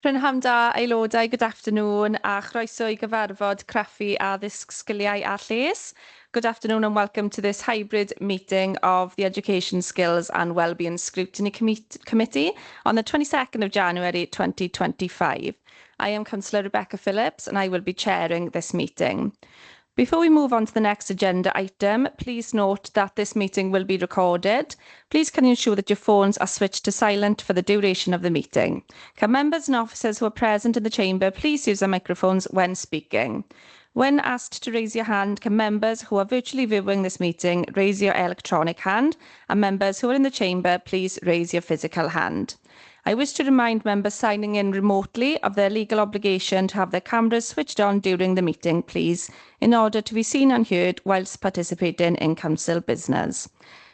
Prynhawn da aelodau, good afternoon, a chroeso i gyfarfod craffu addysg sgiliau a lles. Good afternoon and welcome to this hybrid meeting of the Education Skills and Wellbeing Scrutiny Committee on the 22nd of January 2025. I am Councillor Rebecca Phillips and I will be chairing this meeting. Before we move on to the next agenda item, please note that this meeting will be recorded. Please can you ensure that your phones are switched to silent for the duration of the meeting. Can members and officers who are present in the chamber please use their microphones when speaking. When asked to raise your hand, can members who are virtually viewing this meeting raise your electronic hand, and members who are in the chamber please raise your physical hand. I wish to remind members signing in remotely of their legal obligation to have their cameras switched on during the meeting, please, in order to be seen and heard whilst participating in council business.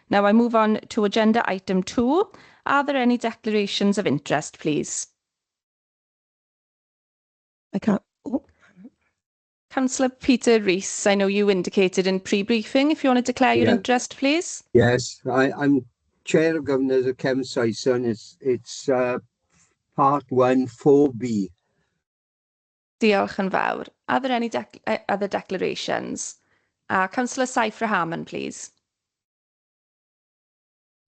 Now I move on to agenda item 2. Are there any declarations of interest, please? I can't. Oh. Councillor Peter Rees, I know you indicated in pre-briefing. If you want to declare your interest, please. Yes, I'm Chair of Governors of Cefn Saeson. It's part 1, 4B. Diolch yn fawr. Are there any other declarations? Councillor Saifra Harman, please.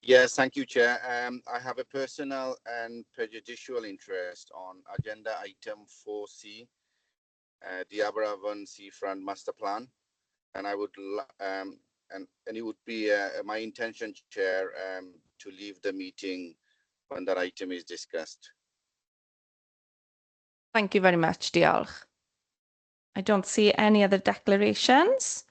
Yes, thank you, Chair. I have a personal and prejudicial interest on agenda item 4C, the Aberavon Seafront Master Plan, and I would and it would be my intention, Chair, to leave the meeting when that item is discussed. Thank you very much, diolch. I don't see any other declarations.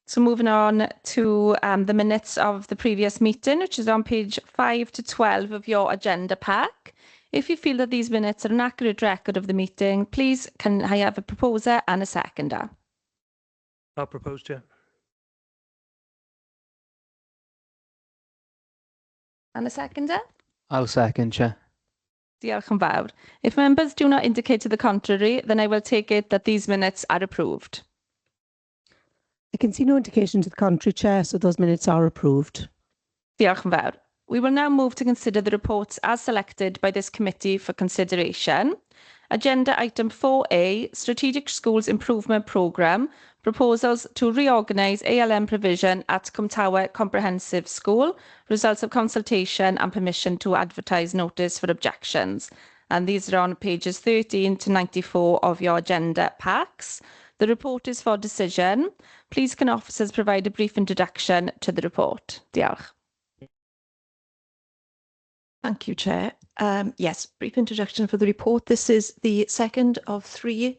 So moving on to the minutes of the previous meeting, which is on page 5 to 12 of your agenda pack. If you feel that these minutes are an accurate record of the meeting, please can I have a proposer and a seconder? I'll propose, Chair. And a seconder? I'll second, Chair. Diolch yn fawr. If members do not indicate to the contrary, then I will take it that these minutes are approved. I can see no indication to the contrary, Chair, so those minutes are approved. Diolch yn fawr. We will now move to consider the reports as selected by this committee for consideration. Agenda item 4A, Strategic Schools Improvement Programme, proposals to reorganise ALM provision at Cwmtawe Comprehensive School, results of consultation and permission to advertise notice for objections. And these are on pages 13 to 94 of your agenda packs. The report is for decision. Please can officers provide a brief introduction to the report? Diolch. Thank you, Chair. Yes, brief introduction for the report. This is the second of 3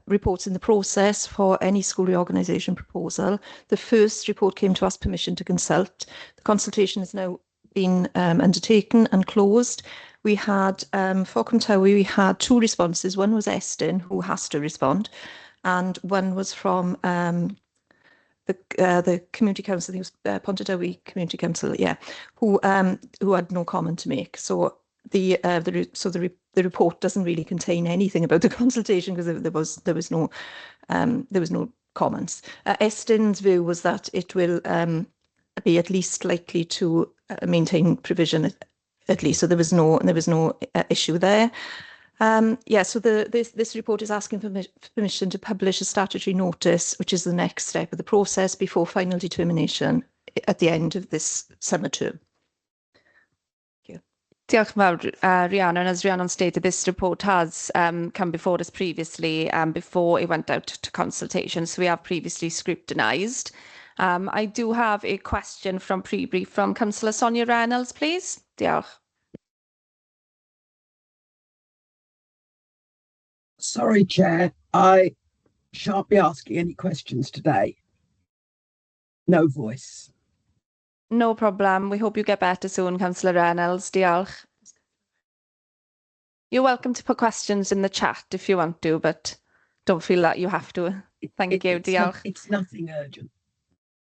reports in the process for any school reorganisation proposal. The first report came to us permission to consult. The consultation has now been undertaken and closed. We had, for Cwmtawe, we had 2 responses. One was Estyn, who has to respond, and one was from the Community Council, I think it was Pontardawe Community Council, yeah, who had no comment to make. So the report doesn't really contain anything about the consultation because there was no comments. Estyn's view was that it will be at least likely to maintain provision at least. So there was no issue there. So this report is asking for permission to publish a statutory notice, which is the next step of the process before final determination at the end of this summer term. Thank you. Diolch yn fawr, Rhiannon. As Rhiannon stated, this report has come before us previously before it went out to consultation, so we have previously scrutinised. I do have a question from pre-brief from Councillor Sonia Reynolds, please. Diolch. Sorry, Chair, I shan't be asking any questions today. No voice. No problem. We hope you get better soon, Councillor Reynolds. Diolch. You're welcome to put questions in the chat if you want to, but don't feel that you have to. Thank you. Diolch. It's nothing urgent.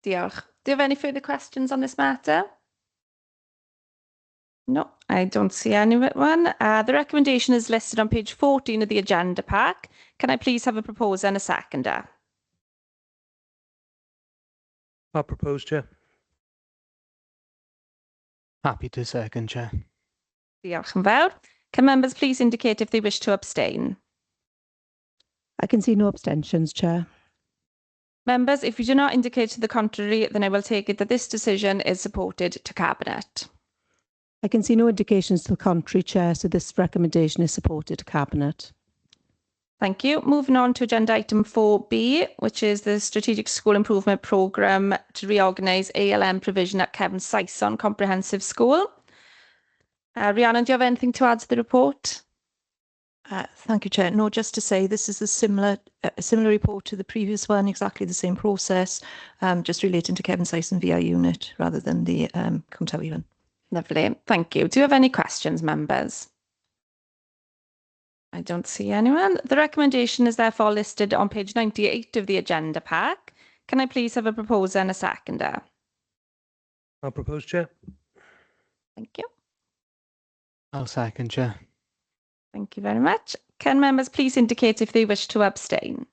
Diolch. Do you have any further questions on this matter? No, I don't see anyone. The recommendation is listed on page 14 of the agenda pack. Can I please have a proposer and a seconder? I'll propose, Chair. Happy to second, Chair. Diolch yn fawr. Can members please indicate if they wish to abstain? I can see no abstentions, Chair. Members, if you do not indicate to the contrary, then I will take it that this decision is supported to Cabinet. I can see no indications to the contrary, Chair, so this recommendation is supported to Cabinet. Thank you. Moving on to agenda item 4B, which is the Strategic School Improvement Programme to reorganise ALM provision at Kevin Syson Comprehensive School. Rhiannon, do you have anything to add to the report? Thank you, Chair. No, just to say this is a similar report to the previous one, exactly the same process, just relating to Kevin Syson VI unit rather than the Cwmtawi one. Lovely. Thank you. Do you have any questions, members? I don't see anyone. The recommendation is therefore listed on page 98 of the agenda pack. Can I please have a proposer and a seconder? I'll propose, Chair. Thank you. I'll second, Chair. Thank you very much. Can members please indicate if they wish to abstain?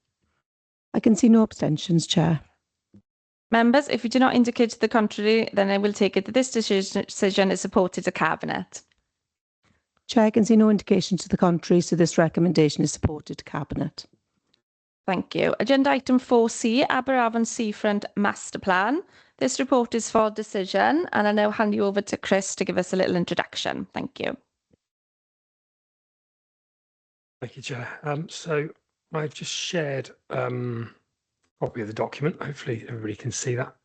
I can see no abstentions, Chair. Members, if you do not indicate to the contrary, then I will take it that this decision is supported to Cabinet. Chair, I can see no indications to the contrary, so this recommendation is supported to Cabinet. Thank you. Agenda item 4C, Aberavon Seafront Master Plan. This report is for decision, and I'll now hand you over to Chris to give us a little introduction. Thank you. Thank you, Chair. So I've just shared a copy of the document. Hopefully everybody can see that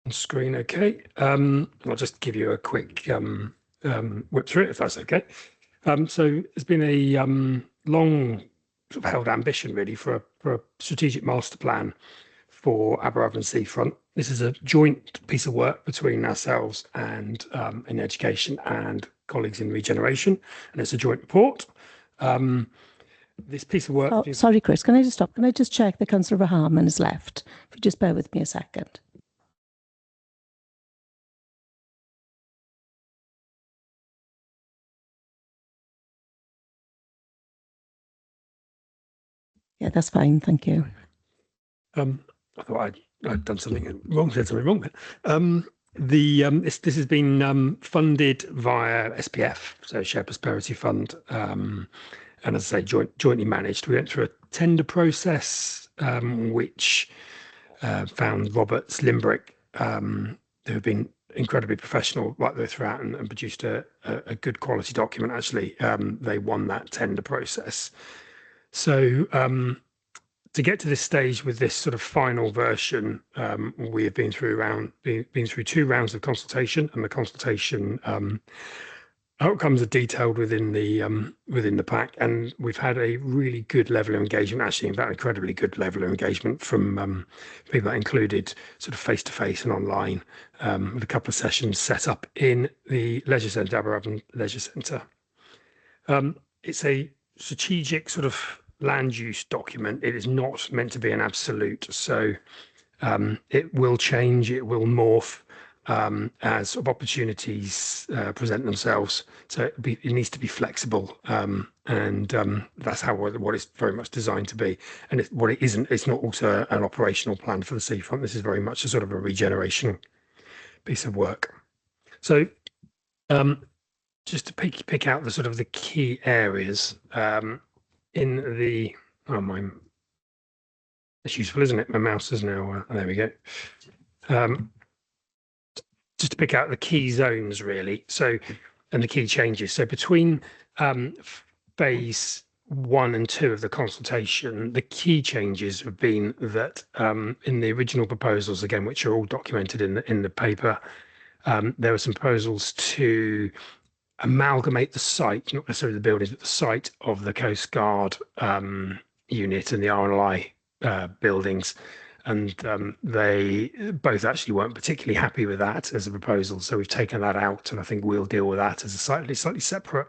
on screen okay. I'll just give you a quick whip through it, if that's okay. So it's been a long sort of held ambition really for a strategic master plan for Aberavon Seafront. This is a joint piece of work between ourselves and in education and colleagues in regeneration, and it's a joint report. This piece of work... Oh, sorry, Chris, can I just stop? Can I just check that Councillor Harman has left? If you just bear with me a second. Yeah, that's fine. Thank you. I thought I'd done something wrong, said something wrong there. This has been funded via SPF, so Shared Prosperity Fund, and as I say, jointly managed. We went through a tender process, which found Roberts Limbrick, who have been incredibly professional right the way throughout and produced a good quality document. Actually, they won that tender process. So to get to this stage with this sort of final version, we have been through 2 rounds of consultation, and the consultation outcomes are detailed within the pack, and we've had a really good level of engagement, actually, in fact, incredibly good level of engagement from people that included sort of face-to-face and online, with a couple of sessions set up in the Leisure Centre, Aberavon Leisure Centre. It's a strategic sort of land use document. It is not meant to be an absolute, so it will change, it will morph as sort of opportunities present themselves. So it needs to be flexible, and that's how what it's very much designed to be. And what it isn't, it's not also an operational plan for the seafront. This is very much a sort of a regeneration piece of work. So just to pick out the sort of the key areas in the it's useful, isn't it? My mouse is now there we go. Just to pick out the key zones really, so, and the key changes. So between phase 1 and 2 of the consultation, the key changes have been that in the original proposals, again, which are all documented in the paper, there were some proposals to amalgamate the site, not necessarily the buildings, but the site of the Coast Guard unit and the RNLI buildings. And they both actually weren't particularly happy with that as a proposal. So we've taken that out, and I think we'll deal with that as a slightly separate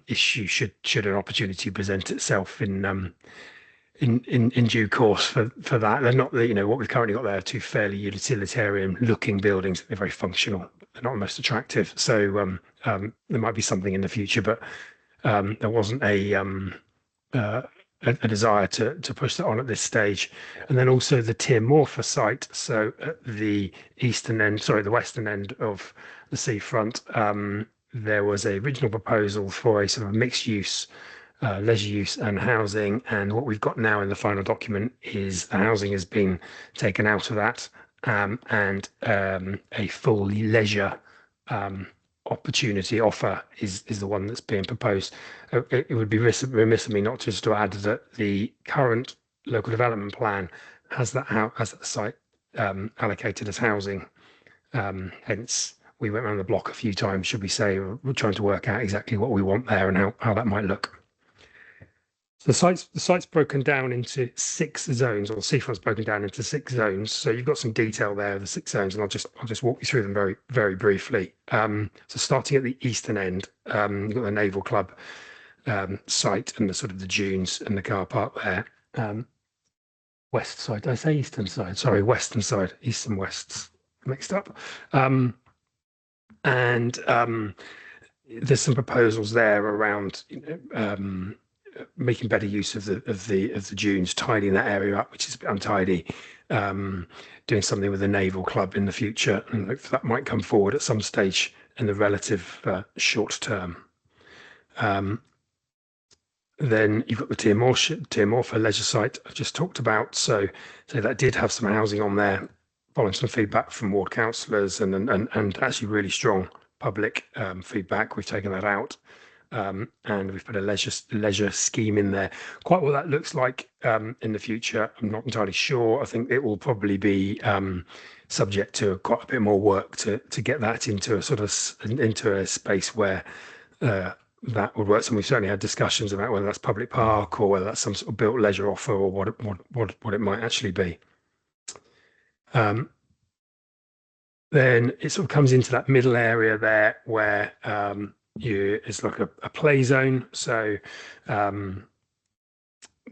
issue should an opportunity present itself in due course for that. They're not, what we've currently got there are 2 fairly utilitarian looking buildings. They're very functional. They're not the most attractive. So there might be something in the future, but there wasn't a desire to push that on at this stage. And then also the Tir Morfa site, so at the western end of the seafront, there was a original proposal for a sort of mixed use, leisure use and housing, and what we've got now in the final document is the housing has been taken out of that, and a full leisure opportunity offer is the one that's being proposed. It would be remiss of me not just to add that the current local development plan has that site allocated as housing. Hence, we went around the block a few times, should we say, we're trying to work out exactly what we want there and how that might look. So the site's broken down into 6 zones, or the seafront's broken down into 6 zones. So you've got some detail there of the 6 zones, and I'll just walk you through them very, very briefly. So starting at the eastern end, you've got the Naval Club site and the sort of the dunes and the car park there. West side, did I say eastern side? Sorry, western side, east and west's mixed up. There's some proposals there around making better use of the dunes, tidying that area up, which is a bit untidy, doing something with the Naval Club in the future, and that might come forward at some stage in the relative short term. Then you've got the Tearmorfa leisure site I've just talked about. So that did have some housing on there, following some feedback from ward councillors and actually really strong public feedback. We've taken that out. And we've put a leisure scheme in there. Quite what that looks like in the future, I'm not entirely sure. I think it will probably be subject to quite a bit more work to get that into a sort of into a space where that would work. And we've certainly had discussions about whether that's public park or whether that's some sort of built leisure offer or what it might actually be. Then it sort of comes into that middle area there where it's like a play zone. So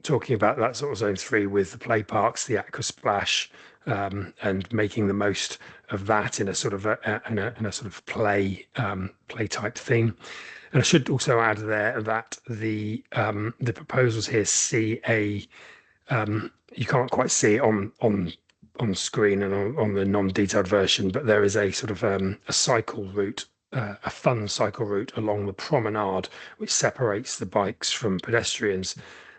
talking about that sort of zone 3 with the play parks, the aqua splash, and making the most of that in a sort of in a sort of play type theme. And I should also add there that the proposals here see you can't quite see it on screen and on the non-detailed version, but there is a sort of a cycle route, a fun cycle route along the promenade, which separates the bikes from pedestrians,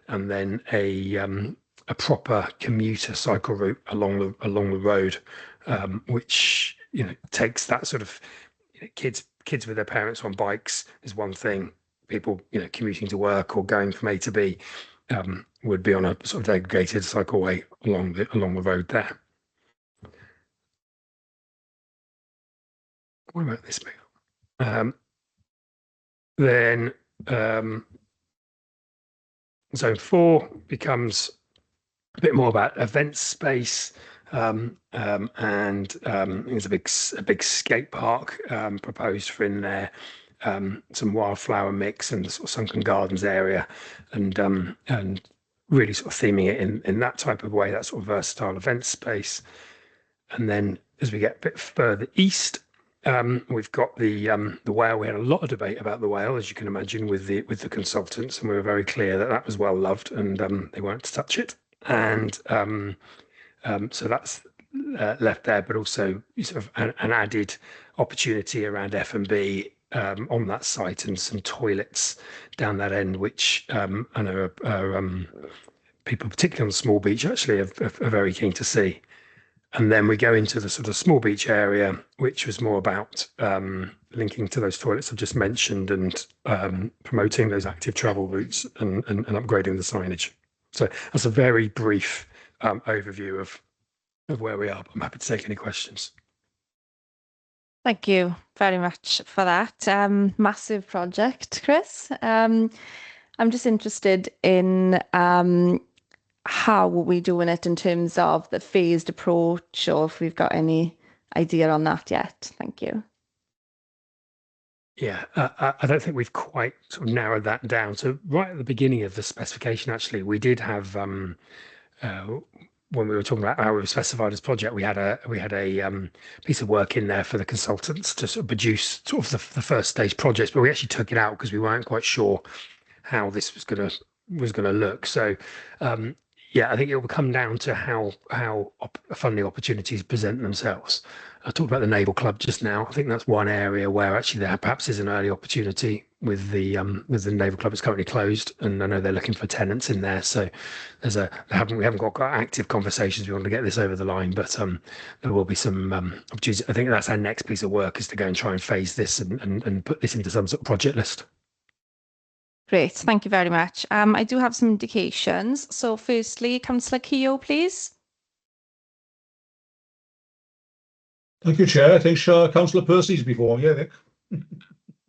and then a proper commuter cycle route along the road, which takes that sort of kids with their parents on bikes is one thing. People commuting to work or going from A to B would be on a sort of aggregated cycleway along the road there. What about this bit? Then zone 4 becomes a bit more about event space, and there's a big skate park proposed for in there, some wildflower mix and the sort of sunken gardens area, and really sort of theming it in that type of way, that sort of versatile event space. And then as we get a bit further east, we've got the whale. We had a lot of debate about the whale, as you can imagine, with the consultants, and we were very clear that was well loved, and they weren't to touch it. And so that's left there, but also sort of an added opportunity around F&B on that site, and some toilets down that end, which I know are people, particularly on the small beach, actually are very keen to see. And then we go into the sort of small beach area, which was more about linking to those toilets I've just mentioned, and promoting those active travel routes and upgrading the signage. So that's a very brief overview of where we are. I'm happy to take any questions. Thank you very much for that. Massive project, Chris. I'm just interested in how are we doing it in terms of the phased approach, or if we've got any idea on that yet. Thank you. Yeah, I don't think we've quite sort of narrowed that down. So right at the beginning of the specification, actually, we did have when we were talking about how we were specified as project, we had a piece of work in there for the consultants to sort of produce sort of the first stage projects, but we actually took it out because we weren't quite sure how this was going to look. So yeah, I think it will come down to how funding opportunities present themselves. I talked about the Naval Club just now. I think that's one area where actually there perhaps is an early opportunity with the Naval Club. It's currently closed, and I know they're looking for tenants in there. So we haven't got active conversations. We want to get this over the line, but there will be some opportunities. I think that's our next piece of work, is to go and try and phase this and put this into some sort of project list. Great, thank you very much. I do have some indications. So firstly, Councillor Keogh, please. Thank you, Chair. I think Councillor Percy's before me, I think.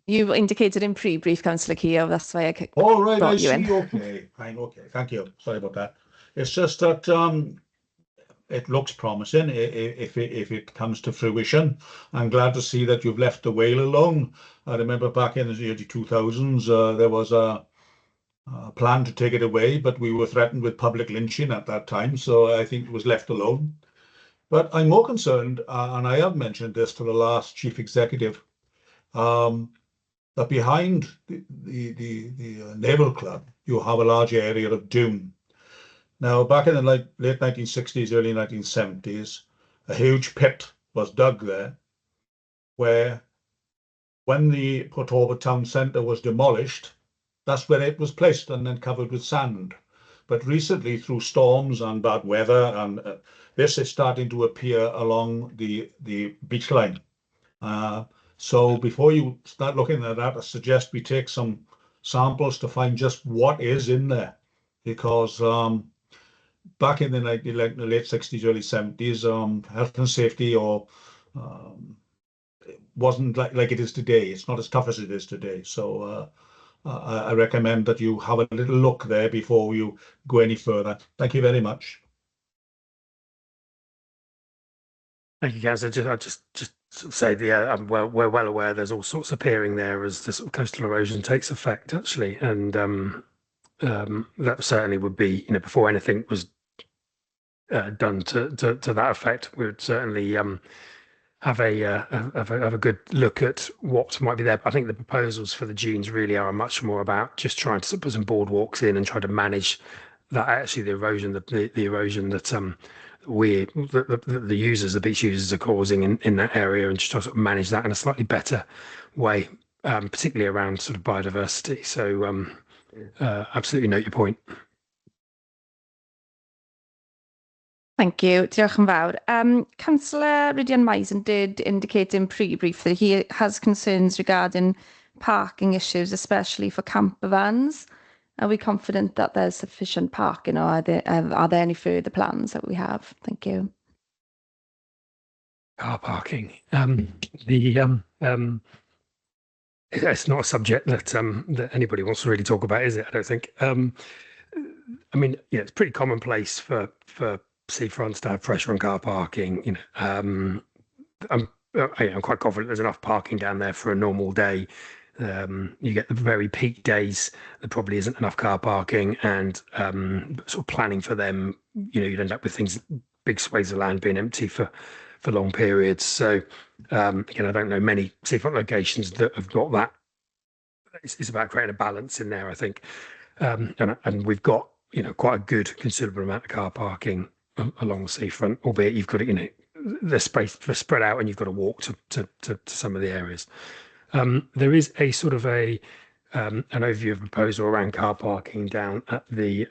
You indicated in pre-brief, Councillor Keogh, that's why I All right, brought I you in. see. Okay, fine, okay. Thank you. Sorry about that. It's just that it looks promising if it comes to fruition. I'm glad to see that you've left the whale alone. I remember back in the early 2000s, there was a plan to take it away, but we were threatened with public lynching at that time, so I think it was left alone. But I'm more concerned, and I have mentioned this to the last chief executive, that behind the Naval Club, you have a large area of dune. Now, back in the late 1960s, early 1970s, a huge pit was dug there, where when the Talbot town centre was demolished, that's where it was placed and then covered with sand. But recently, through storms and bad weather, and this is starting to appear along the beach line. So before you start looking at that, I suggest we take some samples to find just what is in there, because back in the late 60s, early 70s, health and safety wasn't like it is today. It's not as tough as it is today. So I recommend that you have a little look there before you go any further. Thank you very much. Thank you, Councillor. I'll just say, yeah, we're well aware there's all sorts appearing there as the sort of coastal erosion takes effect, actually, and that certainly would be, before anything was done to that effect, we would certainly have a good look at what might be there. I think the proposals for the dunes really are much more about just trying to put some boardwalks in and try to manage that, actually, the erosion that the users, the beach users, are causing in that area, and just try to sort of manage that in a slightly better way, particularly around sort of biodiversity. So absolutely note your point. Thank you. Diolch yn fawr. Councillor Rydian Maisen did indicate in pre-brief that he has concerns regarding parking issues, especially for camper vans. Are we confident that there's sufficient parking, or are there any further plans that we have? Thank you. Car parking. It's not a subject that anybody wants to really talk about, is it? I don't think. I mean, yeah, it's pretty commonplace for seafronts to have pressure on car parking. I'm quite confident there's enough parking down there for a normal day. You get the very peak days, there probably isn't enough car parking, and sort of planning for them, you'd end up with big swathes of land being empty for long periods. So again, I don't know many seafront locations that have got that. It's about creating a balance in there, I think, and we've got quite a good considerable amount of car parking along the seafront, albeit you've got to, the space for spread out, and you've got to walk to some of the areas. There is a sort of an overview of proposal around car parking down at the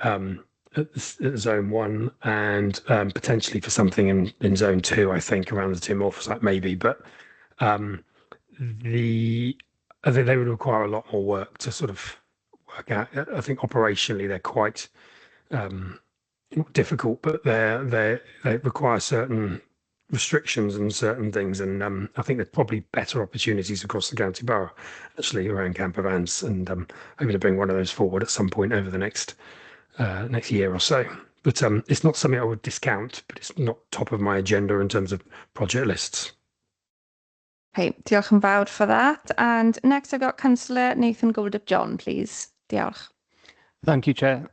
zone 1, and potentially for something in zone 2, I think, around the Tim Morpher site maybe, but I think they would require a lot more work to sort of work out. I think operationally they're quite difficult, but they require certain restrictions and certain things, and I think there's probably better opportunities across the county borough actually around camper vans, and I'm hoping to bring one of those forward at some point over the next year or so. But it's not something I would discount, but it's not top of my agenda in terms of project lists. Okay, diolch yn fawr for that. And next I've got Councillor Nathan Goldip-John, please. Diolch. Thank you, Chair.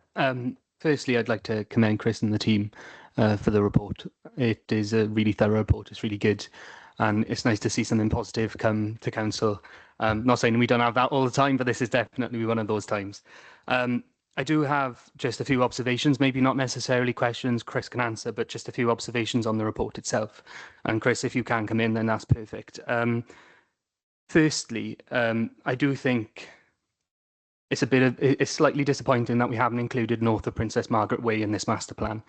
Firstly, I'd like to commend Chris and the team for the report. It is a really thorough report. It's really good, and it's nice to see something positive come to council. Not saying we don't have that all the time, but this is definitely one of those times. I do have just a few observations, maybe not necessarily questions Chris can answer, but just a few observations on the report itself. And Chris, if you can come in, then that's perfect. Firstly, I do think it's slightly disappointing that we haven't included north of Princess Margaret Way in this master plan.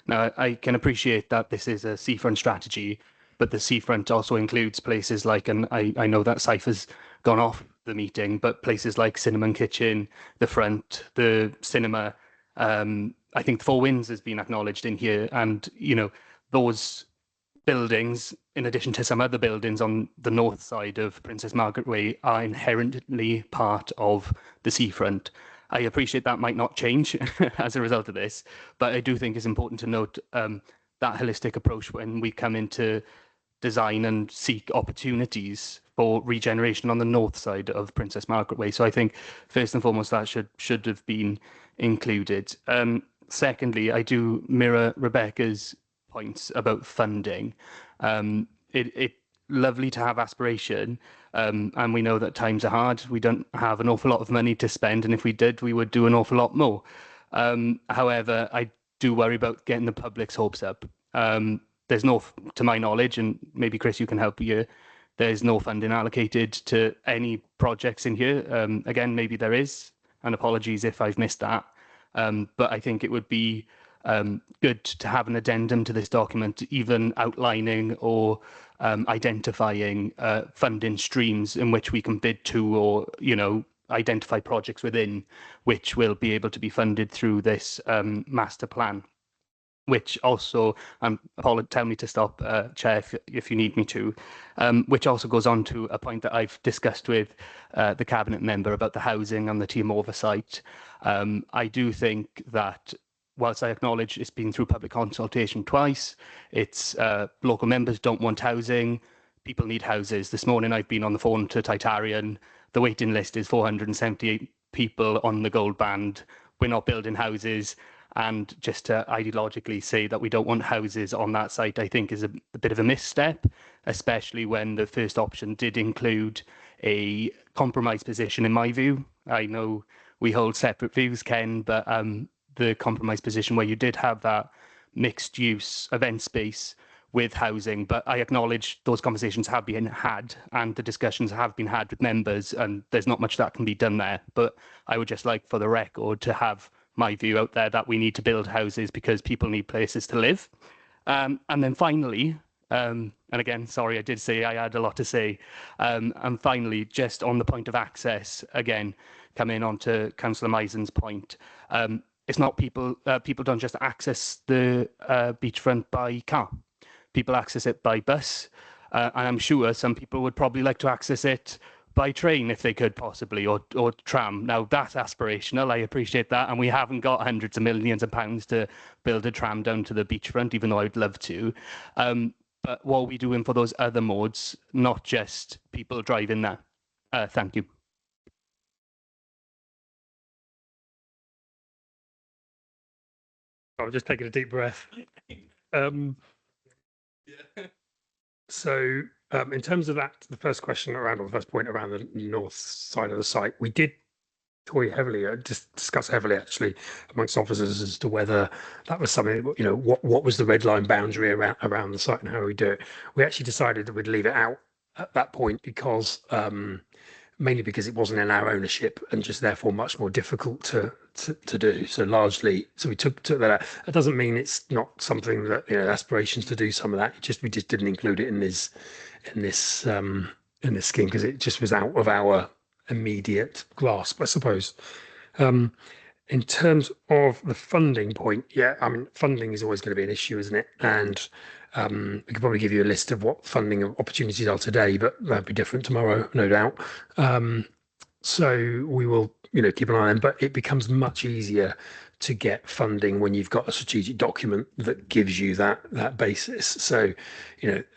Now, I can appreciate that this is a seafront strategy, but the seafront also includes places like, and I know that Cypher's gone off the meeting, but places like Cinnamon Kitchen, the front, the cinema. I think the Four Winds has been acknowledged in here, and those buildings, in addition to some other buildings on the north side of Princess Margaret Way, are inherently part of the seafront. I appreciate that might not change as a result of this, but I do think it's important to note that holistic approach when we come into design and seek opportunities for regeneration on the north side of Princess Margaret Way. So I think first and foremost that should have been included. Secondly, I do mirror Rebecca's points about funding. It's lovely to have aspiration, and we know that times are hard. We don't have an awful lot of money to spend, and if we did, we would do an awful lot more. However, I do worry about getting the public's hopes up. There's no, to my knowledge, and maybe Chris, you can help here, there's no funding allocated to any projects in here. Again, maybe there is, and apologies if I've missed that. But I think it would be good to have an addendum to this document, even outlining or identifying funding streams in which we can bid to, or identify projects within which will be able to be funded through this master plan. Which also, tell me to stop, Chair, if you need me to, which also goes on to a point that I've discussed with the Cabinet member about the housing and the team oversight. I do think that whilst I acknowledge it's been through public consultation twice, it's local members don't want housing, people need houses. This morning I've been on the phone to Titarian, the waiting list is 478 people on the gold band, we're not building houses. And just to ideologically say that we don't want houses on that site, I think is a bit of a misstep, especially when the first option did include a compromise position, in my view. I know we hold separate views, Ken, but the compromise position where you did have that mixed use event space with housing, but I acknowledge those conversations have been had and the discussions have been had with members, and there's not much that can be done there. But I would just like for the record to have my view out there that we need to build houses because people need places to live. And then finally, and again, sorry, I did say I had a lot to say. And finally, just on the point of access, again, coming on to Councillor Misen's point, it's not people don't just access the beachfront by car. People access it by bus. And I'm sure some people would probably like to access it by train if they could possibly, or tram. Now that's aspirational, I appreciate that, and we haven't got hundreds of millions of pounds to build a tram down to the beachfront, even though I'd love to. But what are we doing for those other modes, not just people driving there? Thank you. I'm just taking a deep breath. So in terms of that, the first question around, or the first point around the north side of the site, we did toy heavily, discuss heavily actually amongst officers as to whether that was something, what was the red line boundary around the site and how we do it. We actually decided that we'd leave it out at that point because mainly because it wasn't in our ownership and just therefore much more difficult to do. So largely, so we took that out. That doesn't mean it's not something that, aspirations to do some of that. We just didn't include it in this scheme because it just was out of our immediate grasp, I suppose. In terms of the funding point, funding is always going to be an issue, isn't it? And we could probably give you a list of what funding opportunities are today, but that'll be different tomorrow, no doubt. So we will, keep an eye on them, but it becomes much easier to get funding when you've got a strategic document that gives you that basis. So, it's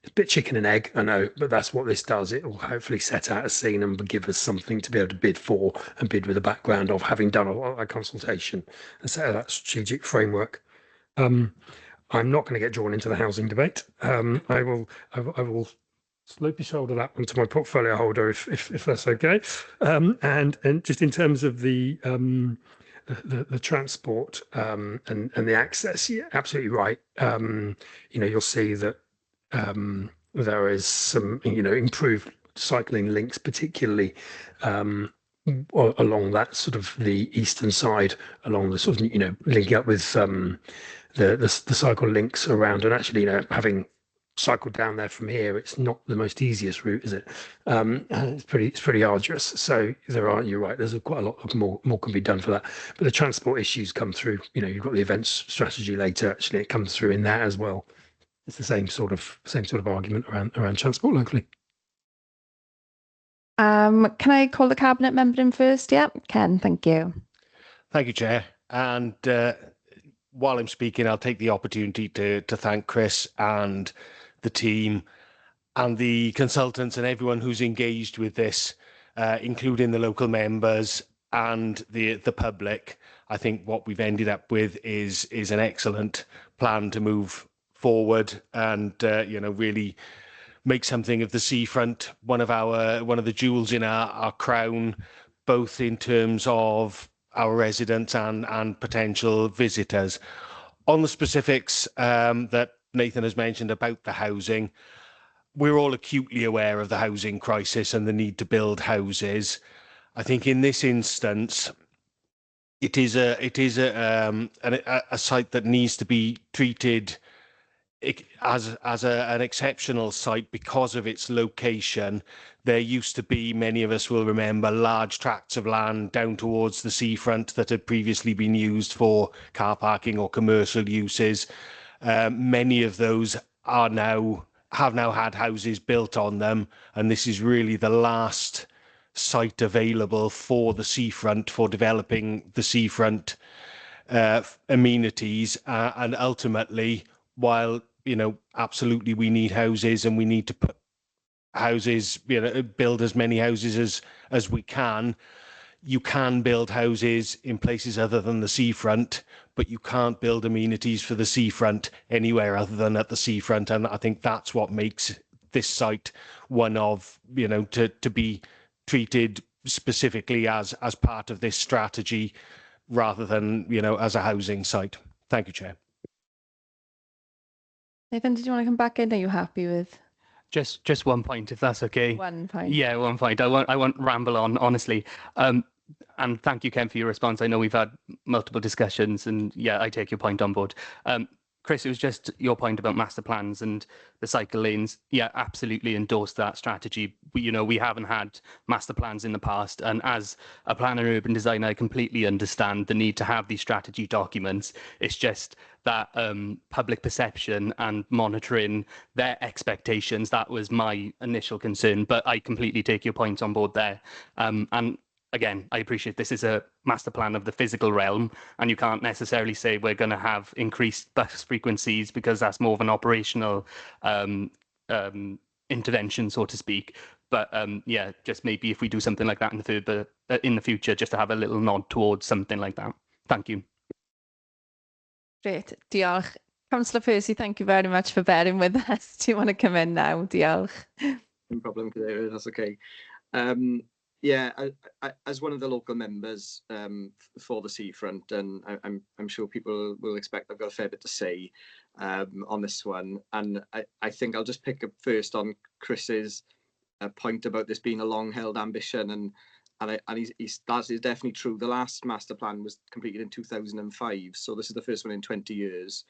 a bit chicken and egg, I know, but that's what this does. It will hopefully set out a scene and give us something to be able to bid for, and bid with the background of having done a lot of that consultation and set out that strategic framework. I'm not going to get drawn into the housing debate. I will slopey shoulder that one to my portfolio holder if that's okay. And just in terms of the the transport and the access, yeah, absolutely right. You'll see that there is some improved cycling links, particularly along that sort of the eastern side, along the sort of linking up with the cycle links around, and actually having cycled down there from here, it's not the most easiest route, is it? It's pretty arduous. So you're right, there's quite a lot of more can be done for that. But the transport issues come through. You've got the events strategy later, actually it comes through in that as well. It's the same sort of argument around transport locally. Can I call the cabinet member in first? Yeah, Ken, thank you. Thank you, Chair. And while I'm speaking, I'll take the opportunity to thank Chris and the team and the consultants and everyone who's engaged with this, including the local members and the public. I think what we've ended up with is an excellent plan to move forward and really make something of the seafront one of the jewels in our crown, both in terms of our residents and potential visitors. On the specifics that Nathan has mentioned about the housing, we're all acutely aware of the housing crisis and the need to build houses. I think in this instance, it is a site that needs to be treated as an exceptional site because of its location. There used to be, many of us will remember, large tracts of land down towards the seafront that had previously been used for car parking or commercial uses. Many of those have now had houses built on them, and this is really the last site available for the seafront, for developing the seafront amenities, and ultimately, while absolutely we need houses and we need to put houses, build as many houses as we can. You can build houses in places other than the seafront, but you can't build amenities for the seafront anywhere other than at the seafront. And I think that's what makes this site one of, to be treated specifically as part of this strategy rather than, as a housing site. Thank you, Chair. Nathan, did you want to come back in? Are you happy with? Just 1 point, if that's okay. 1 point. Yeah, 1 point. I won't ramble on, honestly. And thank you, Ken, for your response. I know we've had multiple discussions, and yeah, I take your point on board. Chris, it was just your point about master plans and the cycle lanes. Yeah, absolutely endorse that strategy. We haven't had master plans in the past, and as a planner and urban designer, I completely understand the need to have these strategy documents. It's just that public perception and monitoring their expectations, that was my initial concern, but I completely take your point on board there. And again, I appreciate this is a master plan of the physical realm, and you can't necessarily say we're going to have increased bus frequencies because that's more of an operational intervention, so to speak. But yeah, just maybe if we do something like that in the future, just to have a little nod towards something like that. Thank you. Great, diolch. Councillor Percy, thank you very much for bearing with us. Do you want to come in now? Diolch. No problem, Cadeirydd, that's okay. Yeah, as one of the local members for the seafront, and I'm sure people will expect I've got a fair bit to say on this one. And I think I'll just pick up first on Chris's point about this being a long-held ambition, and that is definitely true. The last master plan was completed in 2005, so this is the first one in 20 years.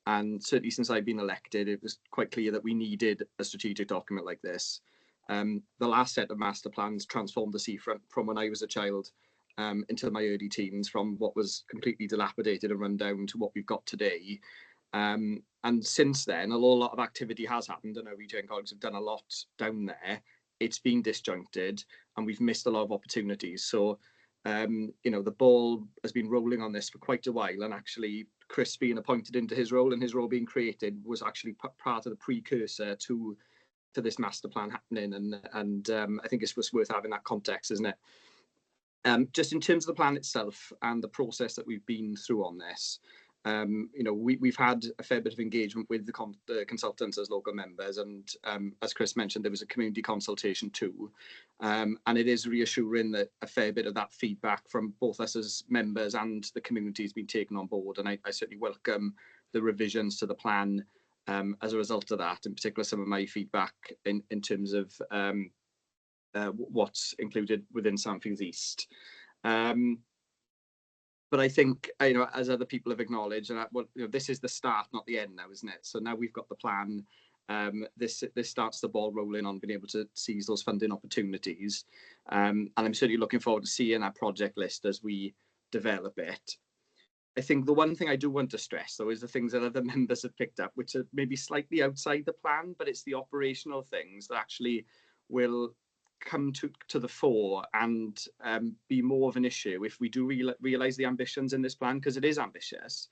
And certainly since I've been elected, it was quite clear that we needed a strategic document like this. The last set of master plans transformed the seafront from when I was a child into my early teens, from what was completely dilapidated and run down to what we've got today. And since then, a lot of activity has happened, and our retail colleagues have done a lot down there. It's been disjuncted, and we've missed a lot of opportunities. So, the ball has been rolling on this for quite a while, and actually, Chris being appointed into his role and his role being created was actually part of the precursor to this master plan happening, and I think it's just worth having that context, isn't it? Just in terms of the plan itself and the process that we've been through on this, You know, we've had a fair bit of engagement with the consultants as local members, and as Chris mentioned, there was a community consultation too, and it is reassuring that a fair bit of that feedback from both us as members and the community has been taken on board, and I certainly welcome the revisions to the plan as a result of that. In particular, some of my feedback in terms of what's included within Sandfields East. But I think, you know, as other people have acknowledged, and this is the start, not the end now, isn't it? So now we've got the plan. This starts the ball rolling on being able to seize those funding opportunities. And I'm certainly looking forward to seeing our project list as we develop it. I think the one thing I do want to stress, though, is the things that other members have picked up, which are maybe slightly outside the plan, but it's the operational things that actually will come to the fore and be more of an issue if we do realise the ambitions in this plan, because it is ambitious.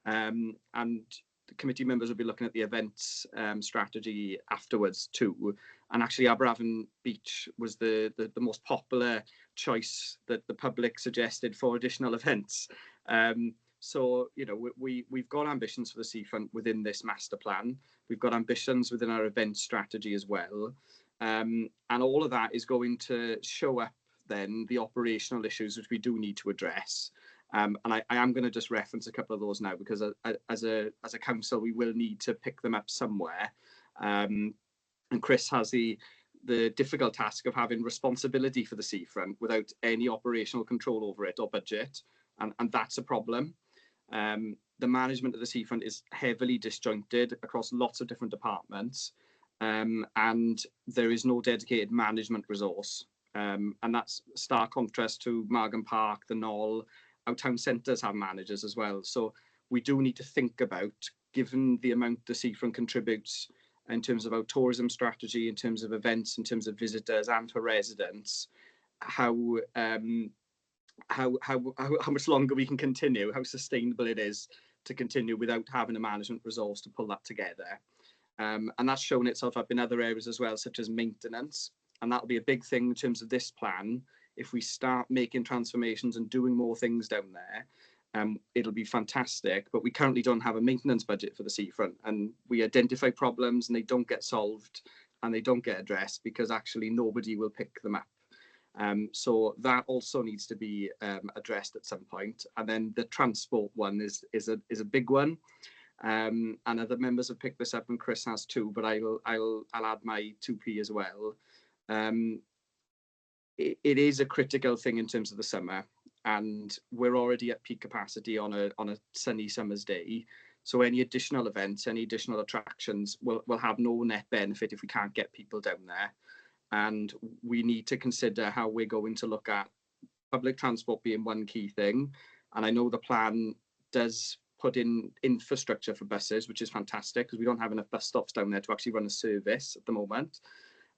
And the committee members will be looking at the events strategy afterwards too. And actually Aberavon Beach was the most popular choice that the public suggested for additional events. So, you know, we've got ambitions for the seafront within this master plan. We've got ambitions within our event strategy as well. And all of that is going to show up then the operational issues which we do need to address. And I am going to just reference a couple of those now, because as a council we will need to pick them up somewhere. And Chris has the difficult task of having responsibility for the seafront without any operational control over it or budget, and that's a problem. The management of the seafront is heavily disjointed across lots of different departments. And there is no dedicated management resource, and that's stark contrast to Margam Park, the Knoll. Our town centres have managers as well, so we do need to think about, given the amount the seafront contributes in terms of our tourism strategy, in terms of events, in terms of visitors and for residents, how much longer we can continue, how sustainable it is to continue without having a management resource to pull that together. And that's shown itself up in other areas as well, such as maintenance. And that'll be a big thing in terms of this plan. If we start making transformations and doing more things down there, it'll be fantastic. But we currently don't have a maintenance budget for the seafront. And we identify problems and they don't get solved and they don't get addressed because actually nobody will pick them up. So that also needs to be addressed at some point. And then the transport one is a big one. And other members have picked this up, and Chris has too, but I'll add my 2p as well. It is a critical thing in terms of the summer, and we're already at peak capacity on a sunny summer's day. So any additional events, any additional attractions will have no net benefit if we can't get people down there. And we need to consider how we're going to look at public transport being one key thing. And I know the plan does put in infrastructure for buses, which is fantastic because we don't have enough bus stops down there to actually run a service at the moment.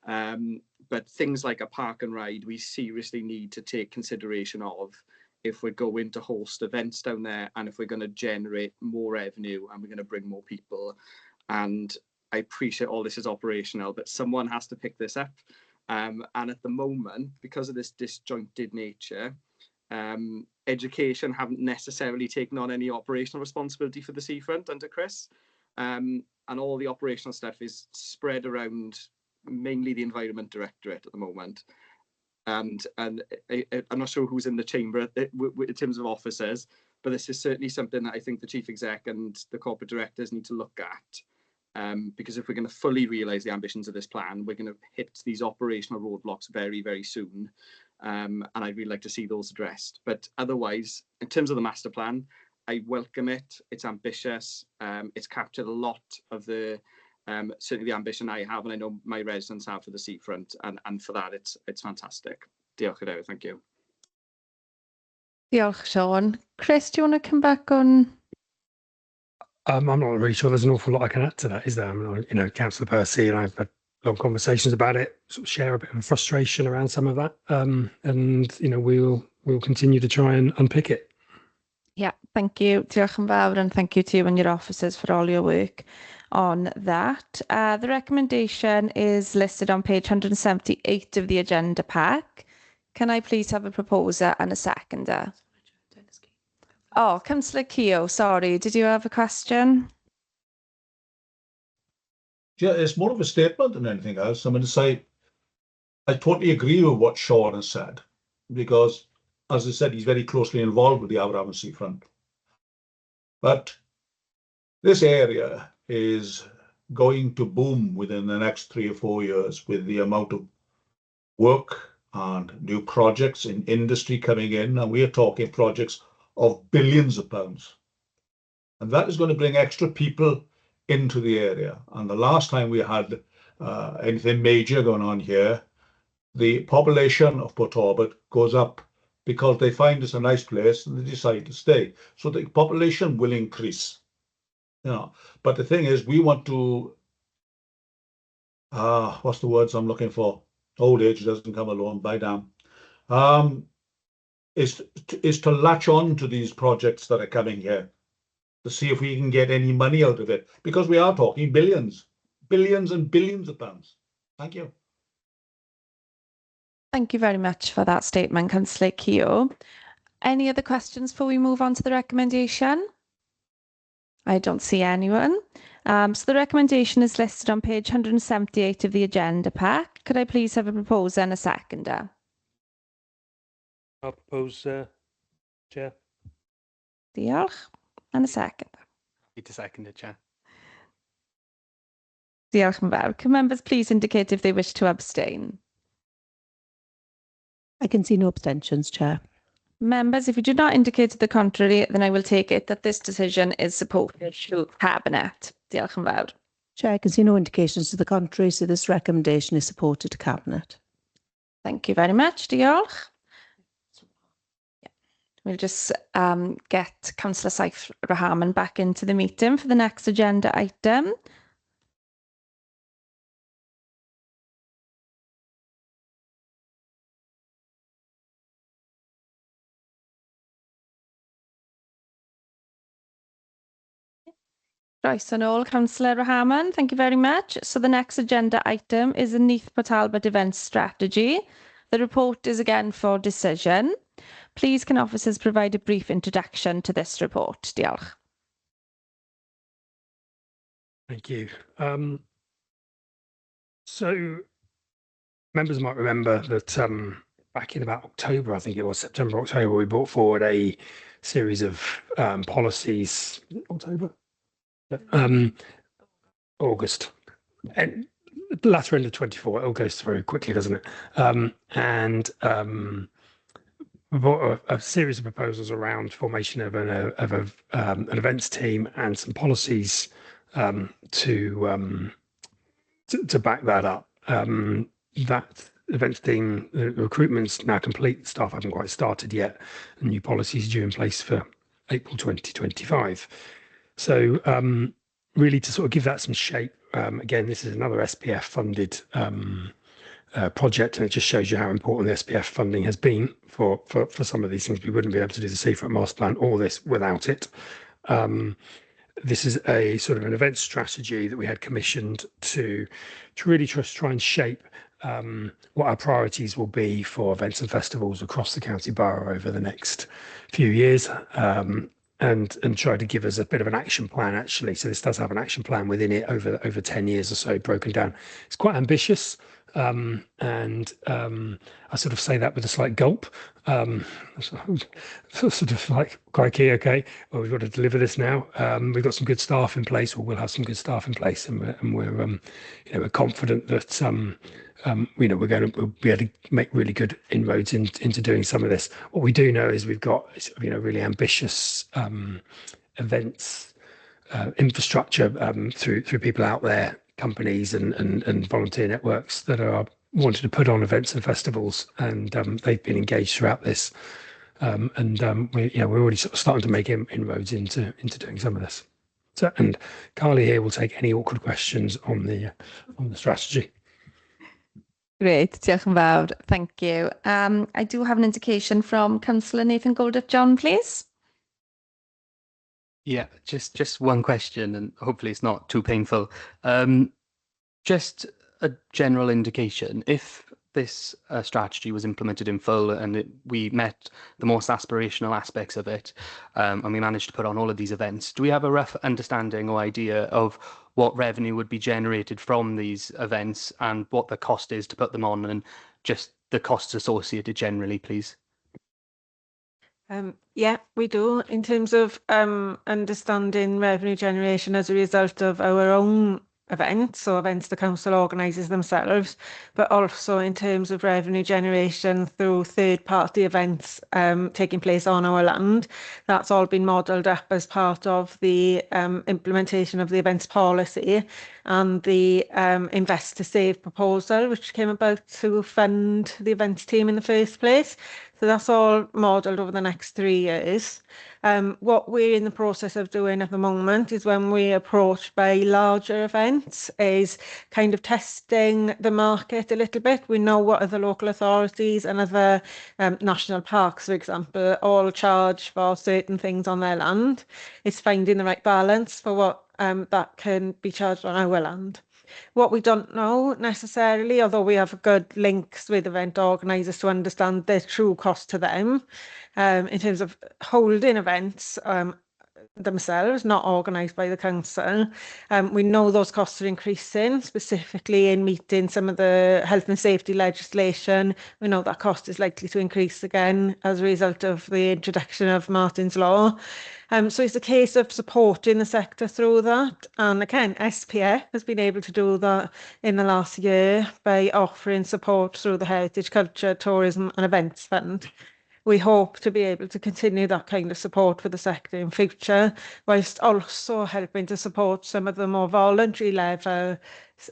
But things like a park and ride, we seriously need to take consideration of if we're going to host events down there and if we're going to generate more revenue and we're going to bring more people. And I appreciate all this is operational, but someone has to pick this up. And at the moment, because of this disjointed nature, education haven't necessarily taken on any operational responsibility for the seafront under Chris, and all the operational stuff is spread around mainly the Environment Directorate at the moment. And I'm not sure who's in the chamber in terms of officers, but this is certainly something that I think the Chief Exec and the corporate directors need to look at, because if we're going to fully realise the ambitions of this plan, we're going to hit these operational roadblocks very, very soon. And I'd really like to see those addressed. But otherwise, in terms of the master plan, I welcome it. It's ambitious. It's captured a lot of the certainly the ambition I have, and I know my residents have for the seafront, and for that it's fantastic. Diolch Cadeirydd, thank you. Diolch, Sean. Chris, do you want to come back on? I'm not really sure there's an awful lot I can add to that, is there? I mean, you know, Councillor Percy and I've had long conversations about it, sort of share a bit of frustration around some of that, and you know, we'll continue to try and unpick it. Yeah, thank you. Diolch yn fawr, and thank you to you and your officers for all your work on that. The recommendation is listed on page 178 of the agenda pack. Can I please have a proposer and a seconder? Oh, Councillor Keogh, sorry, did you have a question? Yeah, it's more of a statement than anything else. I'm going to say I totally agree with what Sean has said, because, as I said, he's very closely involved with the Aberafon seafront. But this area is going to boom within the next 3 or 4 years with the amount of work and new projects in industry coming in. And we are talking projects of billions of pounds. And that is going to bring extra people into the area. And the last time we had anything major going on here, the population of Port Talbot goes up because they find it's a nice place and they decide to stay. So the population will increase. You know, but the thing is, we want to, what's the words I'm looking for? Old age doesn't come alone, by damn. Is to latch on to these projects that are coming here, to see if we can get any money out of it, because we are talking billions and billions of pounds. Thank you. Thank you very much for that statement, Councillor Keogh. Any other questions before we move on to the recommendation? I don't see anyone. So the recommendation is listed on page 178 of the agenda pack. Could I please have a proposer and a seconder? I'll propose, Chair. Diolch. And a seconder. Happy to second it, Chair. Diolch yn fawr. Can members please indicate if they wish to abstain? I can see no abstentions, Chair. Members, if you do not indicate to the contrary, then I will take it that this decision is supported through Cabinet. Diolch yn fawr. Chair, I can see no indications to the contrary, so this recommendation is supported to Cabinet. Thank you very much. Diolch. We'll just get Councillor Saif Rahman back into the meeting for the next agenda item. Right, and all, Councillor Rahman, thank you very much. So the next agenda item is the Neath Talbot Events Strategy. The report is again for decision. Please can officers provide a brief introduction to this report? Diolch. Thank you. So members might remember that back in about October, I think it was September, October, we brought forward a series of policies. October? August. And the latter end of 24, it all goes through quickly, doesn't it? We brought a series of proposals around formation of an events team and some policies to back that up. That events team, the recruitment's now complete. Staff haven't quite started yet. And new policies due in place for April 2025. So really to sort of give that some shape. Again, this is another SPF funded project, and it just shows you how important the SPF funding has been for some of these things. We wouldn't be able to do the seafront master plan or this without it. This is a sort of an event strategy that we had commissioned to really try and shape what our priorities will be for events and festivals across the county borough over the next few years, and try to give us a bit of an action plan, actually. So this does have an action plan within it over 10 years or so, broken down. It's quite ambitious. I sort of say that with a slight gulp, sort of like, crikey, okay, well, we've got to deliver this now. We've got some good staff in place, or we'll have some good staff in place, and we're confident that we'll be able to make really good inroads into doing some of this. What we do know is we've got really ambitious events infrastructure through people out there, companies and volunteer networks that are wanting to put on events and festivals, and they've been engaged throughout this, we're already sort of starting to make inroads into doing some of this. So, and Carly here will take any awkward questions on the strategy. Great, diolch yn fawr. Thank you. I do have an indication from Councillor Nathan Goldif-John, please. Yeah, just one question, and hopefully it's not too painful. Just a general indication, if this strategy was implemented in full and we met the most aspirational aspects of it, and we managed to put on all of these events, do we have a rough understanding or idea of what revenue would be generated from these events and what the cost is to put them on, and just the costs associated generally, please? Yeah, we do, in terms of understanding revenue generation as a result of our own events, so events the council organises themselves, but also in terms of revenue generation through third-party events taking place on our land. That's all been modelled up as part of the implementation of the events policy and the Invest to Save proposal, which came about to fund the events team in the first place. So that's all modelled over the next 3 years. What we're in the process of doing at the moment is, when we're approached by larger events, is kind of testing the market a little bit. We know what other local authorities and other national parks, for example, all charge for certain things on their land. It's finding the right balance for what that can be charged on our land. What we don't know necessarily, although we have good links with event organisers to understand the true cost to them, in terms of holding events themselves, not organised by the council. We know those costs are increasing, specifically in meeting some of the health and safety legislation. We know that cost is likely to increase again as a result of the introduction of Martin's Law. So it's a case of supporting the sector through that. And again, SPF has been able to do that in the last year by offering support through the Heritage, Culture, Tourism and Events Fund. We hope to be able to continue that kind of support for the sector in future, whilst also helping to support some of the more voluntary level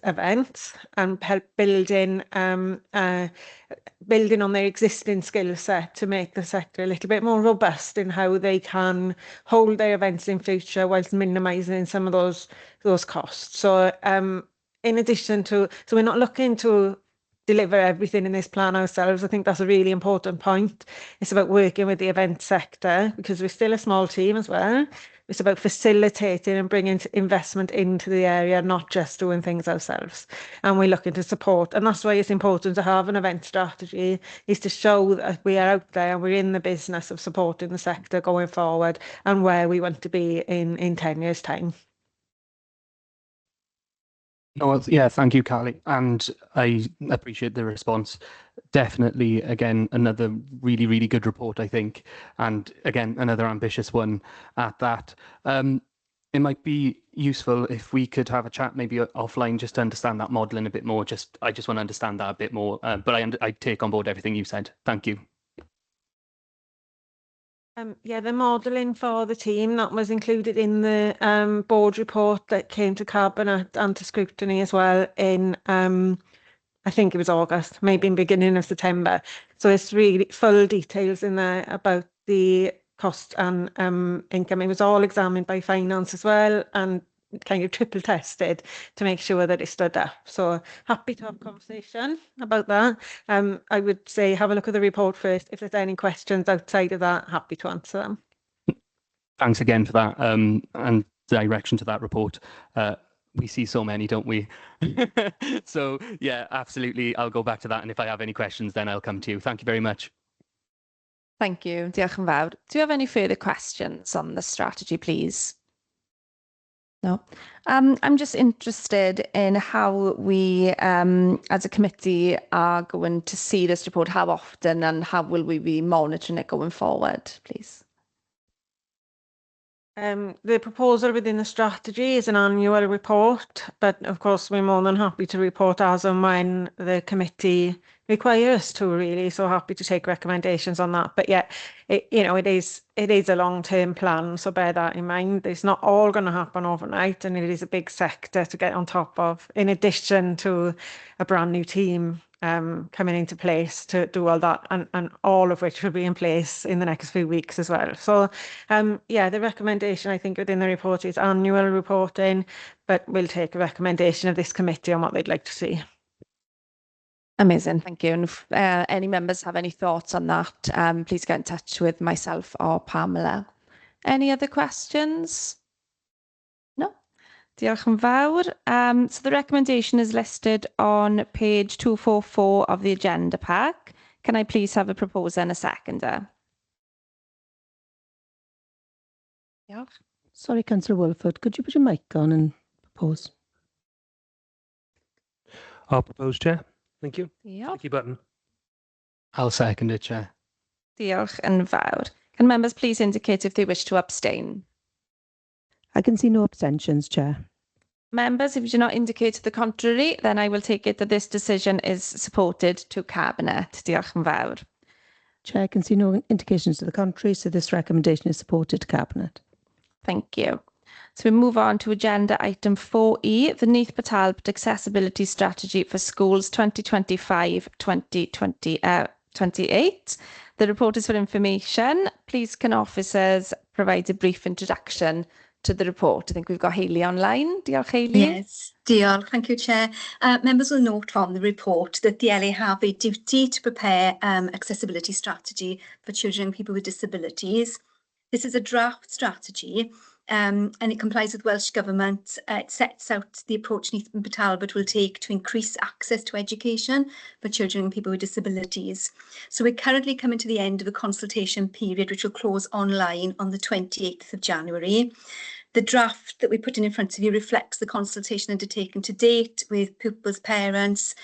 events and help building on their existing skill set to make the sector a little bit more robust in how they can hold their events in future, whilst minimising some of those costs. So in addition to, so we're not looking to deliver everything in this plan ourselves. I think that's a really important point. It's about working with the event sector, because we're still a small team as well. It's about facilitating and bringing investment into the area, not just doing things ourselves. And we're looking to support. And that's why it's important to have an event strategy, is to show that we are out there and we're in the business of supporting the sector going forward and where we want to be in 10 years' time. No, yeah, thank you, Carly, and I appreciate the response. Definitely, again, another really, really good report, I think, and again, another ambitious one at that. It might be useful if we could have a chat maybe offline, just to understand that modelling a bit more. I just want to understand that a bit more, but I take on board everything you said. Thank you. Yeah, the modelling for the team, that was included in the board report that came to Cabinet and to Scrutiny as well in, I think it was August, maybe in beginning of September. So it's really full details in there about the cost and income. It was all examined by finance as well, and kind of triple tested to make sure that it stood up. So happy to have a conversation about that. I would say have a look at the report first. If there's any questions outside of that, happy to answer them. Thanks again for that, and direction to that report. We see so many, don't we? So yeah, absolutely. I'll go back to that, and if I have any questions, then I'll come to you. Thank you very much. Thank you. Diolch yn fawr. Do you have any further questions on the strategy, please? No. I'm just interested in how we, as a committee, are going to see this report, how often, and how will we be monitoring it going forward, please? The proposal within the strategy is an annual report, but of course we're more than happy to report as and when the committee require us to, really. So happy to take recommendations on that. But yeah, it is a long-term plan, so bear that in mind. It's not all going to happen overnight, and it is a big sector to get on top of, in addition to a brand new team coming into place to do all that, and all of which will be in place in the next few weeks as well. So yeah, the recommendation I think within the report is annual reporting, but we'll take a recommendation of this committee on what they'd like to see. Amazing, thank you. And if any members have any thoughts on that, please get in touch with myself or Pamela. Any other questions? No? Diolch yn fawr. So the recommendation is listed on page 244 of the agenda pack. Can I please have a proposer and a seconder? Diolch. Sorry, Councillor Wolford, could you put your mic on and propose? I'll propose, Chair. Thank you. Diolch. Clicky button. I'll second it, Chair. Diolch yn fawr. Can members please indicate if they wish to abstain? I can see no abstentions, Chair. Members, if you do not indicate to the contrary, then I will take it that this decision is supported to Cabinet. Diolch yn fawr. Chair, I can see no indications to the contrary, so this recommendation is supported to Cabinet. Thank you. So we move on to agenda item 4E, the Neath Talbot Accessibility Strategy for Schools 2025-2028. The report is for information. Please can officers provide a brief introduction to the report? I think we've got Hayley online. Diolch, Hayley. Yes, diolch. Thank you, Chair. Members will note from the report that the LA have a duty to prepare accessibility strategy for children and people with disabilities. This is a draft strategy and it complies with Welsh Government. It sets out the approach Neath and Talbot will take to increase access to education for children and people with disabilities. So we're currently coming to the end of a consultation period which will close online on the 28th of January. The draft that we're putting in front of you reflects the consultation undertaken to date with pupils, parents,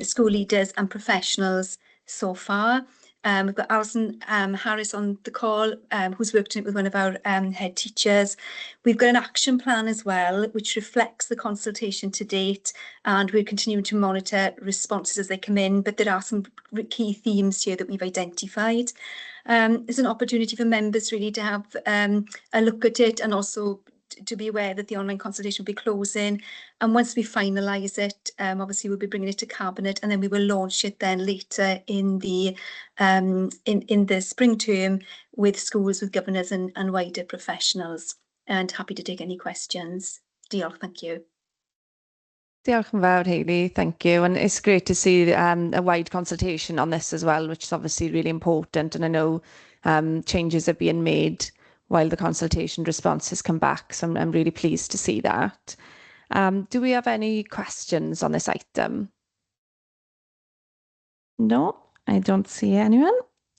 school leaders and professionals so far. We've got Alison Harris on the call, who's worked on it with one of our head teachers. We've got an action plan as well, which reflects the consultation to date, and we're continuing to monitor responses as they come in, but there are some key themes here that we've identified. There's an opportunity for members really to have a look at it and also to be aware that the online consultation will be closing, and once we finalise it, obviously we'll be bringing it to Cabinet, and then we will launch it then later in the spring term with schools, with governors and wider professionals. And happy to take any questions. Diolch, thank you. Diolch yn fawr, Hayley. Thank you. And it's great to see a wide consultation on this as well, which is obviously really important. And I know changes are being made while the consultation responses come back. So I'm really pleased to see that. Do we have any questions on this item? No, I don't see anyone.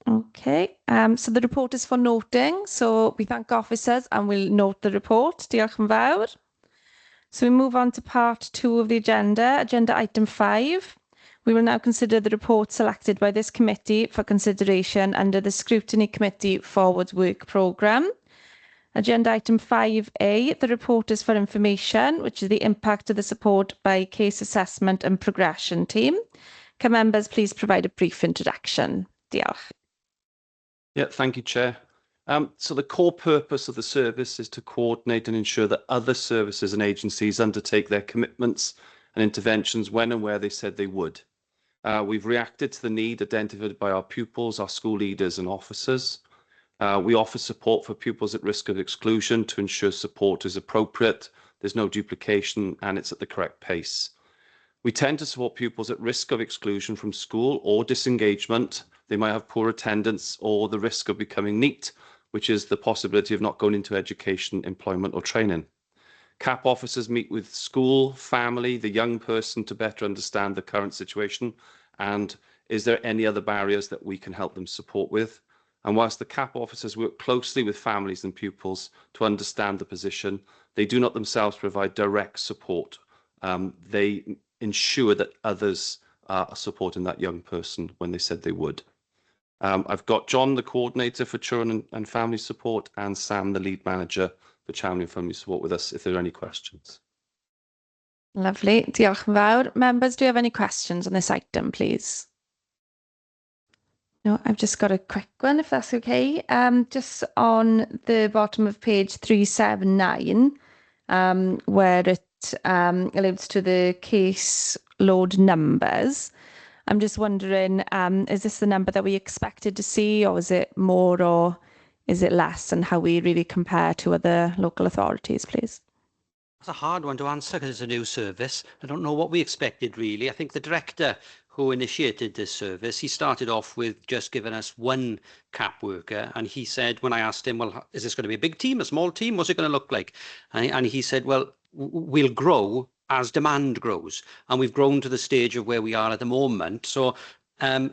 Okay, so the report is for noting. So we thank officers and we'll note the report. Diolch yn fawr. So we move on to part 2 of the agenda, agenda item 5. We will now consider the report selected by this committee for consideration under the Scrutiny Committee Forward Work Programme. Agenda item 5A, the report is for information, which is the impact of the support by case assessment and progression team. Can members please provide a brief introduction? Diolch. Yeah, thank you, Chair. So the core purpose of the service is to coordinate and ensure that other services and agencies undertake their commitments and interventions when and where they said they would. We've reacted to the need identified by our pupils, our school leaders and officers. We offer support for pupils at risk of exclusion to ensure support is appropriate, there's no duplication and it's at the correct pace. We tend to support pupils at risk of exclusion from school or disengagement. They might have poor attendance or the risk of becoming NEAT, which is the possibility of not going into education, employment or training. CAP officers meet with school, family, the young person to better understand the current situation and is there any other barriers that we can help them support with. And whilst the CAP officers work closely with families and pupils to understand the position, they do not themselves provide direct support. They ensure that others are supporting that young person when they said they would. I've got John, the coordinator for children and family support, and Sam, the lead manager for family and family support with us if there are any questions. Lovely. Diolch yn fawr. Members, do you have any questions on this item, please? No, I've just got a quick one, if that's okay. Just on the bottom of page 379, where it alludes to the case load numbers. I'm just wondering, is this the number that we expected to see, or is it more, or is it less, and how we really compare to other local authorities, please? It's a hard one to answer because it's a new service. I don't know what we expected, really. I think the director who initiated this service, he started off with just giving us one CAP worker, and he said, when I asked him, well, is this going to be a big team, a small team, what's it going to look like? And he said, well, will grow as demand grows, and we've grown to the stage of where we are at the moment. So I